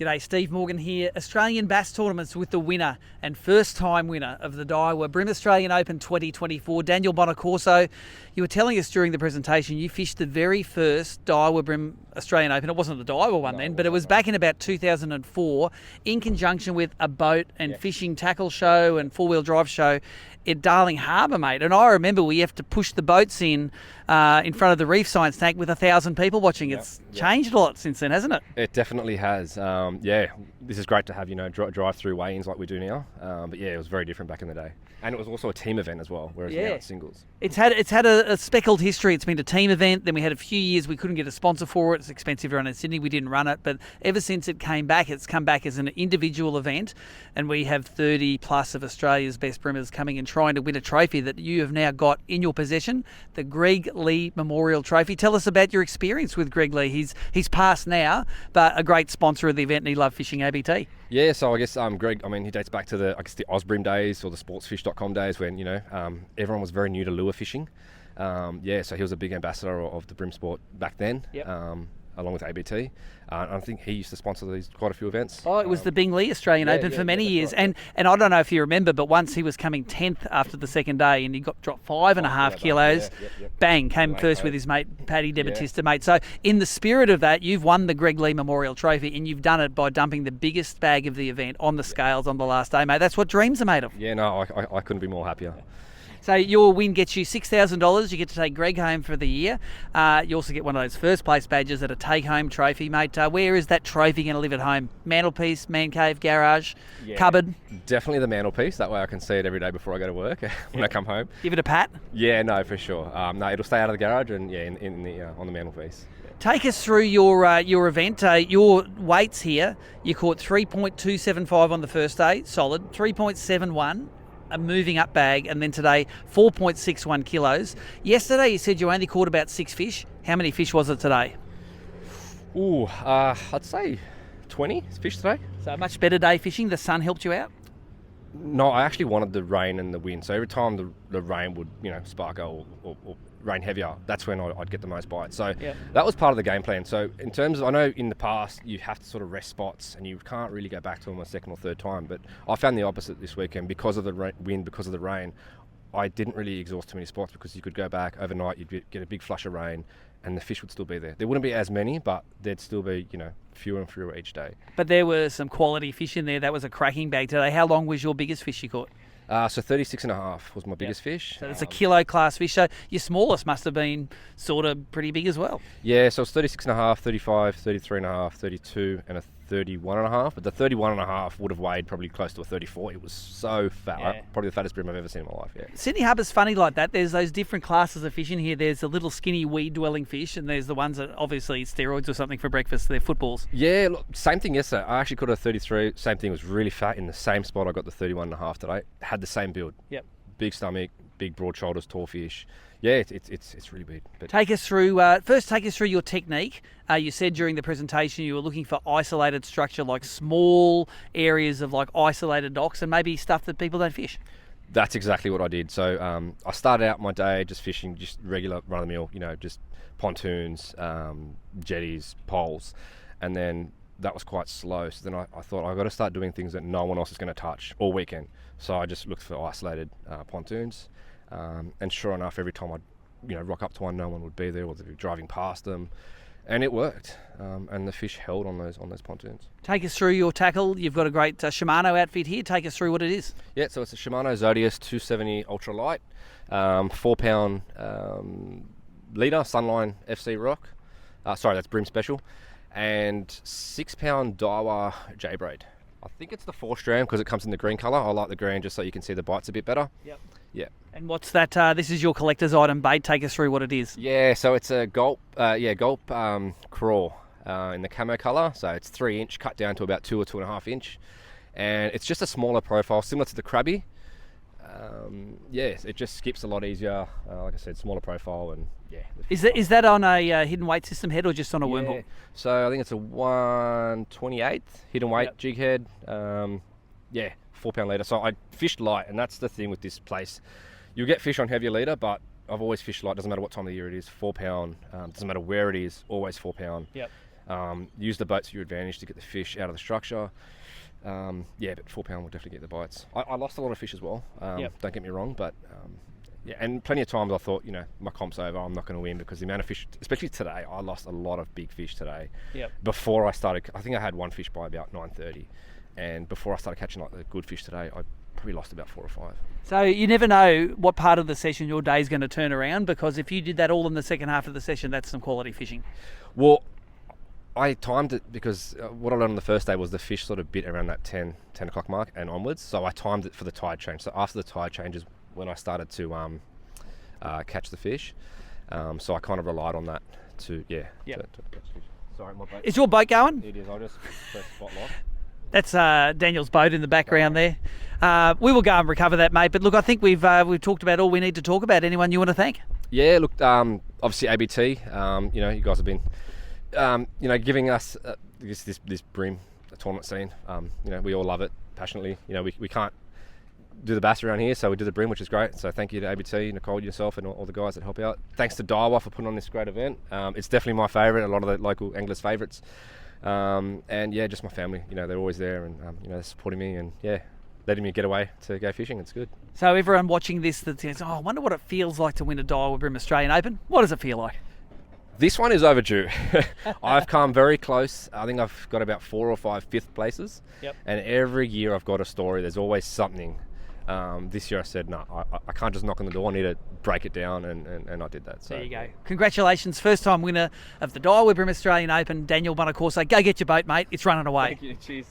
G'day, Steve Morgan here. Australian Bass Tournaments with the winner and first-time winner of the Daiwa BREAM Australian Open 2024, Daniel Bonaccorso. You were telling us during the presentation you fished the very first Daiwa BREAM Australian Open. It wasn't the Daiwa one then, but it was back in about 2004 in conjunction with a boat and fishing tackle show and four-wheel drive show at Sydney Harbour, mate. And I remember we have to push the boats in front of the reef science tank with 1,000 people watching. It's changed a lot since then, hasn't it? It definitely has. This is great to have, drive-through weigh-ins like we do now. But yeah, it was very different back in the day. And it was also a team event as well, whereas now it's singles. It's had a speckled history. It's been a team event. Then we had a few years we couldn't get a sponsor for it. It's expensive to run in Sydney. We didn't run it. But ever since it came back, it's come back as an individual event. And we have 30 plus of Australia's best breamers coming and trying to win a trophy that you have now got in your possession, the Greg Lee Memorial Trophy. Tell us about your experience with Greg Lee. He's passed now, but a great sponsor of the event, and he loved fishing ABT. Yeah, so I guess Greg, he dates back to the Osbream days or the sportsfish.com days when, everyone was very new to lure fishing. So he was a big ambassador of the bream sport back then, along with ABT. I think he used to sponsor quite a few events. Oh, it was the Bing Lee Australian Open for many years. Right. And I don't know if you remember, but once he was coming 10th after the second day and he got dropped 5.5 kilos, bang, came first with his mate, Paddy Debatista, mate. So in the spirit of that, you've won the Greg Lee Memorial Trophy and you've done it by dumping the biggest bag of the event on the scales on the last day, mate. That's what dreams are made of. Yeah, no, I couldn't be more happier. So your win gets you $6,000. You get to take Greg home for the year. You also get one of those first place badges at a take-home trophy, mate. Where is that trophy going to live at home? Mantelpiece, man cave, garage, cupboard? Definitely the mantelpiece. That way I can see it every day before I go to work when I come home. Give it a pat? Yeah, no, for sure. No, it'll stay out of the garage and on the mantelpiece. Take us through your event. Your weights here. You caught 3.275 on the first day, solid. 3.71. A moving up bag, and then today 4.61 kilos. Yesterday you said you only caught about 6 fish. How many fish was it today? I'd say 20 fish today. So a much better day fishing. The sun helped you out? No, I actually wanted the rain and the wind. So every time the rain would, sparkle or rain heavier, that's when I'd get the most bites. So that was part of the game plan. So in terms of, I know in the past you have to sort of rest spots and you can't really go back to them a second or third time, but I found the opposite this weekend. Because of the wind, because of the rain, I didn't really exhaust too many spots because you could go back overnight, you'd get a big flush of rain and the fish would still be there. There wouldn't be as many, but there'd still be, fewer and fewer each day. But there were some quality fish in there. That was a cracking bag today. How long was your biggest fish you caught? So 36.5 was my biggest fish. So it's a kilo class fish. So your smallest must have been sort of pretty big as well. Yeah, so it's 36.5, 35, 33.5, 32 and a 31.5. But the 31.5 would have weighed probably close to a 34. It was so fat. Probably the fattest bream I've ever seen in my life, Sydney Harbour's funny like that. There's those different classes of fish in here. There's the little skinny weed-dwelling fish, and there's the ones that obviously eat steroids or something for breakfast. They're footballs. Yeah, look, same thing yesterday. I actually caught a 33. Same thing, was really fat in the same spot. I got the 31.5 today. Had the same build. Yep. Big stomach, big broad shoulders, tall fish. Yeah, it's really big. But take us through your technique. You said during the presentation you were looking for isolated structure, like small areas of like isolated docks and maybe stuff that people don't fish. That's exactly what I did. So I started out my day just fishing, just regular run-of-the-mill, just pontoons, jetties, poles, and then that was quite slow. So then I thought I've got to start doing things that no one else is going to touch all weekend. So I just looked for isolated pontoons. And sure enough, every time I'd rock up to one, no one would be there, or they'd be driving past them, and it worked. And the fish held on those pontoons. Take us through your tackle. You've got a great Shimano outfit here. Take us through what it is. Yeah, so it's a Shimano Zodius 270 ultra light, 4-pound leader Sunline FC rock. That's bream special, and 6-pound Daiwa J-braid. I think it's the 4-strand because it comes in the green colour. I like the green just so you can see the bites a bit better. Yep. Yeah. And what's that? This is your collector's item bait. Take us through what it is. Yeah, so it's a gulp crawl in the camo colour. So it's 3-inch, cut down to about 2 or 2.5 inch, and it's just a smaller profile, similar to the crabby. It just skips a lot easier. Like I said, smaller profile, and Is that on a hidden weight system head or just on a wormhole? So I think it's a 1/28 hidden weight jig head. 4-pound leader. So I fished light, and that's the thing with this place. You'll get fish on heavier leader, but I've always fished light. Doesn't matter what time of the year it is. 4-pound. Doesn't matter where it is. Always 4-pound. Yep. Use the boat to your advantage to get the fish out of the structure. But 4 pound will definitely get the bites. I lost a lot of fish as well. Don't get me wrong, but and plenty of times I thought, my comp's over, I'm not going to win, because the amount of fish, especially today, I lost a lot of big fish today. Before I started, I think I had one fish by about 9:30, and before I started catching like the good fish today, I probably lost about 4 or 5. So you never know what part of the session your day is going to turn around, because if you did that all in the second half of the session, that's some quality fishing. Well, I timed it because what I learned on the first day was the fish sort of bit around that 10 o'clock mark and onwards. So I timed it for the tide change. So after the tide change is when I started to catch the fish. So I kind of relied on that to catch fish. Sorry, my boat. Is your boat going? It is. I'll just press spotlight. That's Daniel's boat in the background there. We will go and recover that, mate. But look, I think we've talked about all we need to talk about. Anyone you want to thank? Yeah, look, obviously ABT. You guys have been, giving us this BREAM tournament scene. We all love it passionately. We can't do the bass around here, so we do the BREAM, which is great. So thank you to ABT, Nicole, yourself, and all the guys that help out. Thanks to Daiwa for putting on this great event. It's definitely my favourite. A lot of the local anglers' favourites. Just my family. They're always there, and they're supporting me, and letting me get away to go fishing. It's good. So everyone watching this that thinks, I wonder what it feels like to win a Daiwa BREAM Australian Open. What does it feel like? This one is overdue. I've come very close. I think I've got about 4 or 5 fifth places. And every year I've got a story. There's always something. This year I said, no, I can't just knock on the door. I need to break it down, and I did that. So there you go. Congratulations, first time winner of the Daiwa BREAM Australian Open, Daniel Bonaccorso. Go get your boat, mate. It's running away. Thank you. Cheers.